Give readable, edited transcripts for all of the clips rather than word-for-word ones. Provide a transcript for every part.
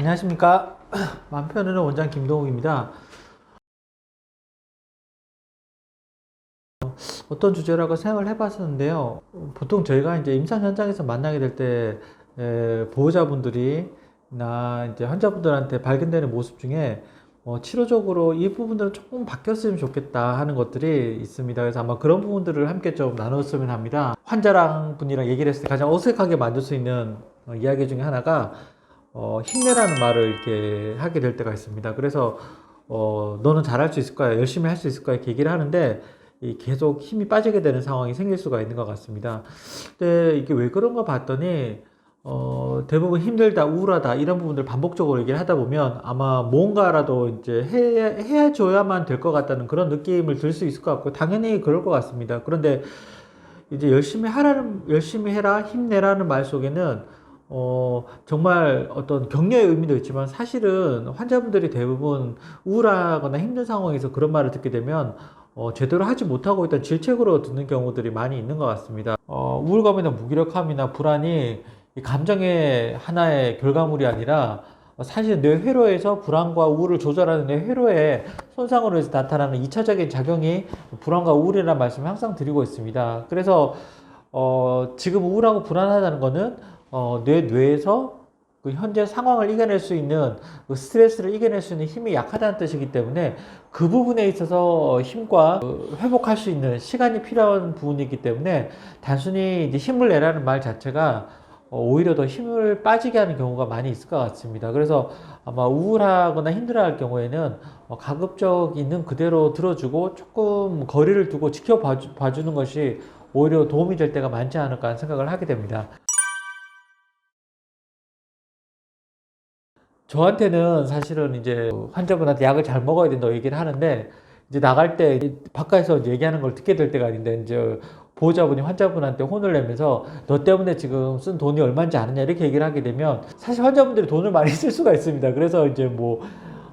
안녕하십니까. 마음 편안한 원장 김동욱입니다. 어떤 주제라고 생각을 해봤었는데요. 보통 저희가 이제 임상 현장에서 만나게 될 때 보호자분들이 나 이제 환자분들한테 발견되는 모습 중에 치료적으로 이 부분들은 조금 바뀌었으면 좋겠다 하는 것들이 있습니다. 그래서 아마 그런 부분들을 함께 좀 나눴으면 합니다. 환자랑 분이랑 얘기를 했을 때 가장 어색하게 만들 수 있는 이야기 중에 하나가 힘내라는 말을 이렇게 하게 될 때가 있습니다. 그래서 너는 잘할 수 있을 거야, 열심히 할 수 있을 거야 이렇게 얘기를 하는데 계속 힘이 빠지게 되는 상황이 생길 수가 있는 것 같습니다. 근데 이게 왜 그런가 봤더니 대부분 힘들다, 우울하다 이런 부분들 반복적으로 얘기를 하다 보면 아마 뭔가라도 이제 해줘야만 될 것 같다는 그런 느낌을 들 수 있을 것 같고 당연히 그럴 것 같습니다. 그런데 이제 열심히 해라, 힘내라는 말 속에는 정말 어떤 격려의 의미도 있지만 사실은 환자분들이 대부분 우울하거나 힘든 상황에서 그런 말을 듣게 되면 제대로 하지 못하고 일단 질책으로 듣는 경우들이 많이 있는 것 같습니다. 우울감이나 무기력함이나 불안이 이 감정의 하나의 결과물이 아니라 사실 뇌 회로에서 불안과 우울을 조절하는 뇌 회로의 손상으로 해서 나타나는 2차적인 작용이 불안과 우울이라는 말씀을 항상 드리고 있습니다. 그래서 지금 우울하고 불안하다는 거는 뇌에서 그 현재 상황을 이겨낼 수 있는 그 스트레스를 이겨낼 수 있는 힘이 약하다는 뜻이기 때문에 그 부분에 있어서 힘과 회복할 수 있는 시간이 필요한 부분이기 때문에 단순히 이제 힘을 내라는 말 자체가 오히려 더 힘을 빠지게 하는 경우가 많이 있을 것 같습니다. 그래서 아마 우울하거나 힘들어할 경우에는 가급적 있는 그대로 들어주고 조금 거리를 두고 지켜봐주는 것이 오히려 도움이 될 때가 많지 않을까 하는 생각을 하게 됩니다. 저한테는 사실은 이제 환자분한테 약을 잘 먹어야 된다고 얘기를 하는데 이제 나갈 때 바깥에서 이제 얘기하는 걸 듣게 될 때가 있는데 이제 보호자분이 환자분한테 혼을 내면서 너 때문에 지금 쓴 돈이 얼마인지 아느냐 이렇게 얘기를 하게 되면 사실 환자분들이 돈을 많이 쓸 수가 있습니다. 그래서 이제 뭐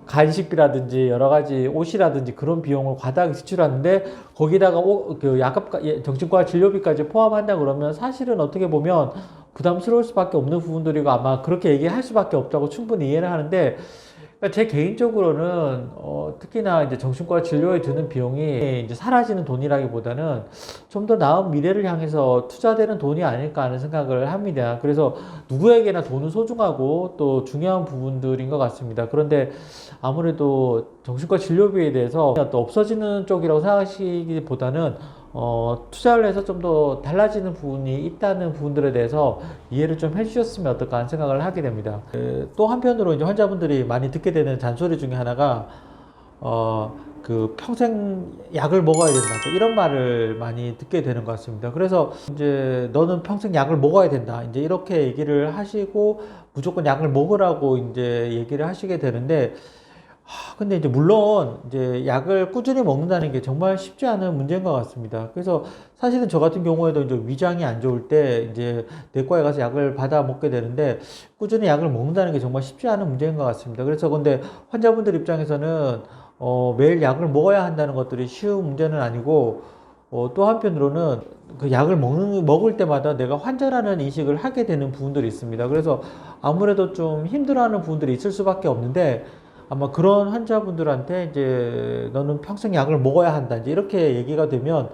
간식비라든지 여러 가지 옷이라든지 그런 비용을 과다하게 지출하는데 거기다가 그 약값, 정신과 진료비까지 포함한다 그러면 사실은 어떻게 보면 부담스러울 수밖에 없는 부분들이고 아마 그렇게 얘기할 수밖에 없다고 충분히 이해를 하는데 그러니까 제 개인적으로는 특히나 이제 정신과 진료에 드는 비용이 이제 사라지는 돈이라기보다는 좀 더 나은 미래를 향해서 투자되는 돈이 아닐까 하는 생각을 합니다. 그래서 누구에게나 돈은 소중하고 또 중요한 부분들인 것 같습니다. 그런데 아무래도 정신과 진료비에 대해서 또 없어지는 쪽이라고 생각하시기보다는 투자를 해서 좀 더 달라지는 부분이 있다는 부분들에 대해서 이해를 좀 해주셨으면 어떨까 하는 생각을 하게 됩니다. 또 한편으로 이제 환자분들이 많이 듣게 되는 잔소리 중에 하나가 그 평생 약을 먹어야 된다 이런 말을 많이 듣게 되는 것 같습니다. 그래서 이제 너는 평생 약을 먹어야 된다 이제 이렇게 얘기를 하시고 무조건 약을 먹으라고 이제 얘기를 하시게 되는데 근데 이제 물론 이제 약을 꾸준히 먹는다는 게 정말 쉽지 않은 문제인 것 같습니다. 그래서 사실은 저 같은 경우에도 이제 위장이 안 좋을 때 이제 내과에 가서 약을 받아 먹게 되는데 꾸준히 약을 먹는다는 게 정말 쉽지 않은 문제인 것 같습니다. 그래서 근데 환자분들 입장에서는 매일 약을 먹어야 한다는 것들이 쉬운 문제는 아니고 또 한편으로는 그 약을 먹을 때마다 내가 환자라는 인식을 하게 되는 부분들이 있습니다. 그래서 아무래도 좀 힘들어하는 부분들이 있을 수밖에 없는데 아마 그런 환자분들한테 이제 너는 평생 약을 먹어야 한다 이제 이렇게 얘기가 되면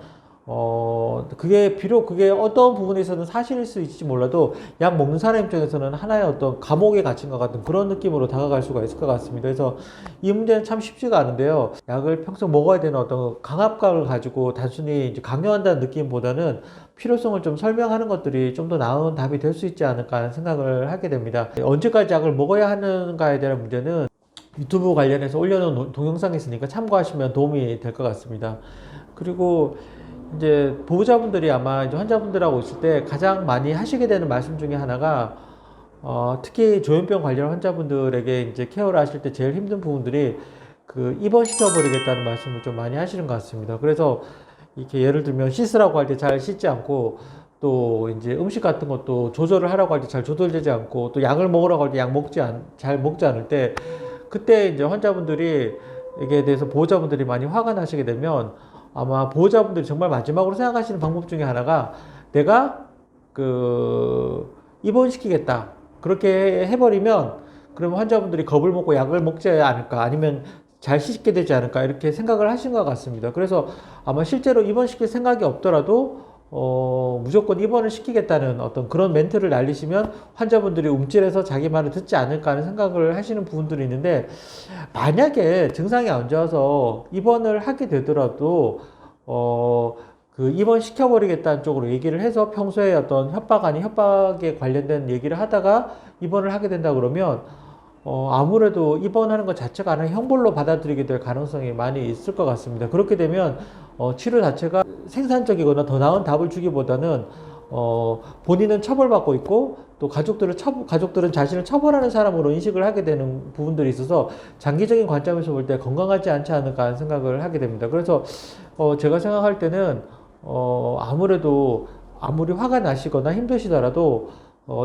그게 비록 그게 어떤 부분에서는 사실일 수 있을지 몰라도 약 먹는 사람 입장에서는 하나의 어떤 감옥에 갇힌 것 같은 그런 느낌으로 다가갈 수가 있을 것 같습니다. 그래서 이 문제는 참 쉽지가 않은데요. 약을 평생 먹어야 되는 어떤 강압감을 가지고 단순히 이제 강요한다는 느낌보다는 필요성을 좀 설명하는 것들이 좀 더 나은 답이 될 수 있지 않을까 하는 생각을 하게 됩니다. 언제까지 약을 먹어야 하는가에 대한 문제는 유튜브 관련해서 올려놓은 동영상이 있으니까 참고하시면 도움이 될 것 같습니다. 그리고 이제 보호자분들이 아마 이제 환자분들하고 있을 때 가장 많이 하시게 되는 말씀 중에 하나가 특히 조현병 관련 환자분들에게 이제 케어를 하실 때 제일 힘든 부분들이 그 입원시켜 버리겠다는 말씀을 좀 많이 하시는 것 같습니다. 그래서 이렇게 예를 들면 씻으라고 할 때 잘 씻지 않고 또 이제 음식 같은 것도 조절을 하라고 할 때 잘 조절되지 않고 또 약을 먹으라고 할 때 잘 먹지 않을 때 그때 이제 환자분들이 이게 대해서 보호자분들이 많이 화가 나시게 되면 아마 보호자분들이 정말 마지막으로 생각하시는 방법 중에 하나가 내가 그 입원시키겠다 그렇게 해버리면 그러면 환자분들이 겁을 먹고 약을 먹지 않을까, 아니면 잘 시식게 되지 않을까, 이렇게 생각을 하신 것 같습니다. 그래서 아마 실제로 입원시킬 생각이 없더라도 무조건 입원을 시키겠다는 어떤 그런 멘트를 날리시면 환자분들이 움찔해서 자기 말을 듣지 않을까 하는 생각을 하시는 부분들이 있는데, 만약에 증상이 안 좋아서 입원을 하게 되더라도 그 입원 시켜버리겠다는 쪽으로 얘기를 해서 평소에 어떤 협박 아닌 협박에 관련된 얘기를 하다가 입원을 하게 된다 그러면 아무래도 입원하는 것 자체가 하나의 형벌로 받아들이게 될 가능성이 많이 있을 것 같습니다. 그렇게 되면 치료 자체가 생산적이거나 더 나은 답을 주기보다는 본인은 처벌받고 있고 또 가족들은 자신을 처벌하는 사람으로 인식을 하게 되는 부분들이 있어서 장기적인 관점에서 볼 때 건강하지 않지 않을까 하는 생각을 하게 됩니다. 그래서 제가 생각할 때는 아무래도 아무리 화가 나시거나 힘드시더라도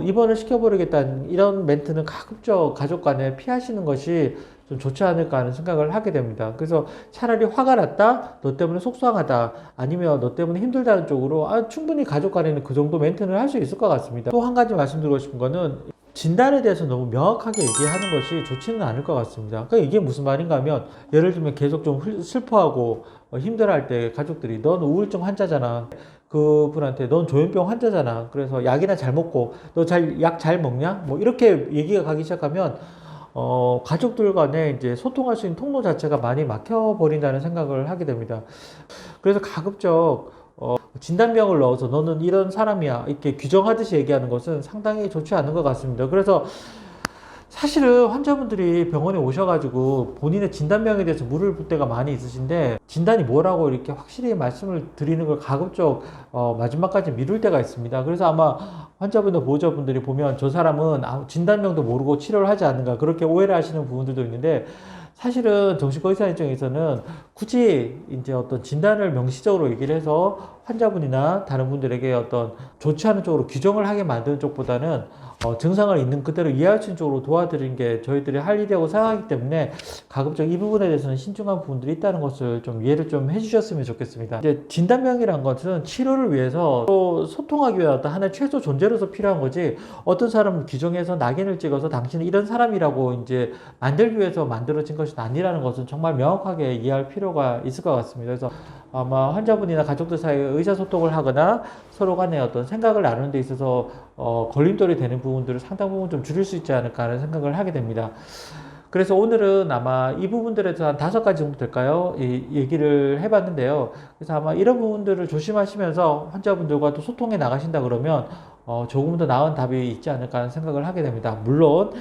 입원을 시켜버리겠다는 이런 멘트는 가급적 가족 간에 피하시는 것이 좀 좋지 않을까 하는 생각을 하게 됩니다. 그래서 차라리 화가 났다, 너 때문에 속상하다, 아니면 너 때문에 힘들다는 쪽으로 충분히 가족 간에는 그 정도 멘트는 할 수 있을 것 같습니다. 또 한 가지 말씀드리고 싶은 거는 진단에 대해서 너무 명확하게 얘기하는 것이 좋지는 않을 것 같습니다. 그러니까 이게 무슨 말인가 하면, 예를 들면 계속 좀 슬퍼하고 힘들어할 때 가족들이 넌 우울증 환자잖아, 그분한테 넌 조현병 환자잖아, 그래서 약이나 잘 먹고 너 약 잘 먹냐, 뭐 이렇게 얘기가 가기 시작하면 가족들 간에 이제 소통할 수 있는 통로 자체가 많이 막혀버린다는 생각을 하게 됩니다. 그래서 가급적 진단명을 넣어서 너는 이런 사람이야, 이렇게 규정하듯이 얘기하는 것은 상당히 좋지 않은 것 같습니다. 그래서 사실은 환자분들이 병원에 오셔가지고 본인의 진단명에 대해서 물을 때가 많이 있으신데, 진단이 뭐라고 이렇게 확실히 말씀을 드리는 걸 가급적 마지막까지 미룰 때가 있습니다. 그래서 아마 환자분들, 보호자분들이 보면 저 사람은 진단명도 모르고 치료를 하지 않는가, 그렇게 오해를 하시는 부분들도 있는데, 사실은 정신과 의사 입장에서는 굳이 이제 어떤 진단을 명시적으로 얘기를 해서 환자분이나 다른 분들에게 어떤 좋지 않은 쪽으로 규정을 하게 만드는 쪽보다는 증상을 있는 그대로 이해할 수 있는 쪽으로 도와드리는 게 저희들이 할 일이라고 생각하기 때문에 가급적 이 부분에 대해서는 신중한 부분들이 있다는 것을 좀 이해를 좀 해주셨으면 좋겠습니다. 이제 진단명이란 것은 치료를 위해서 또 소통하기 위한 어떤 하나의 최소 존재로서 필요한 거지, 어떤 사람을 규정해서 낙인을 찍어서 당신은 이런 사람이라고 이제 만들기 위해서 만들어진 것이 아니라는 것은 정말 명확하게 이해할 필요가 있을 것 같습니다. 그래서 아마 환자분이나 가족들 사이에 의사소통을 하거나 서로 간에 어떤 생각을 나누는 데 있어서 걸림돌이 되는 부분들을 상당 부분 좀 줄일 수 있지 않을까 하는 생각을 하게 됩니다. 그래서 오늘은 아마 이 부분들에 대해서 한 5가지 정도 될까요? 얘기를 해봤는데요. 그래서 아마 이런 부분들을 조심하시면서 환자분들과 또 소통해 나가신다 그러면 조금 더 나은 답이 있지 않을까 하는 생각을 하게 됩니다. 물론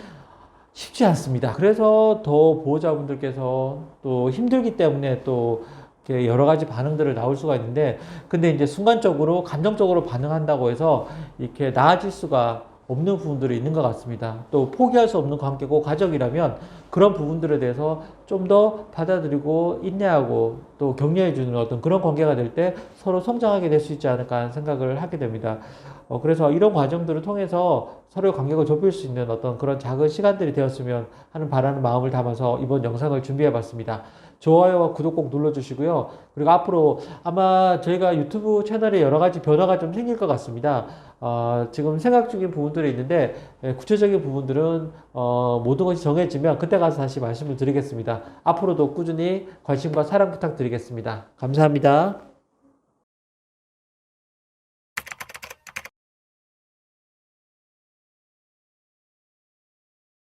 쉽지 않습니다. 그래서 더 보호자분들께서 또 힘들기 때문에 또 여러 가지 반응들을 나올 수가 있는데, 근데 이제 순간적으로 감정적으로 반응한다고 해서 이렇게 나아질 수가 없는 부분들이 있는 것 같습니다. 또 포기할 수 없는 관계고 가족이라면 그런 부분들에 대해서 좀 더 받아들이고 인내하고 또 격려해주는 어떤 그런 관계가 될 때 서로 성장하게 될 수 있지 않을까 하는 생각을 하게 됩니다. 그래서 이런 과정들을 통해서 서로의 관계가 좁힐 수 있는 어떤 그런 작은 시간들이 되었으면 하는 바라는 마음을 담아서 이번 영상을 준비해 봤습니다. 좋아요와 구독 꼭 눌러주시고요. 그리고 앞으로 아마 저희가 유튜브 채널에 여러 가지 변화가 좀 생길 것 같습니다. 지금 생각 중인 부분들이 있는데, 구체적인 부분들은 모든 것이 정해지면 그때 가서 다시 말씀을 드리겠습니다. 앞으로도 꾸준히 관심과 사랑 부탁드리겠습니다. 감사합니다.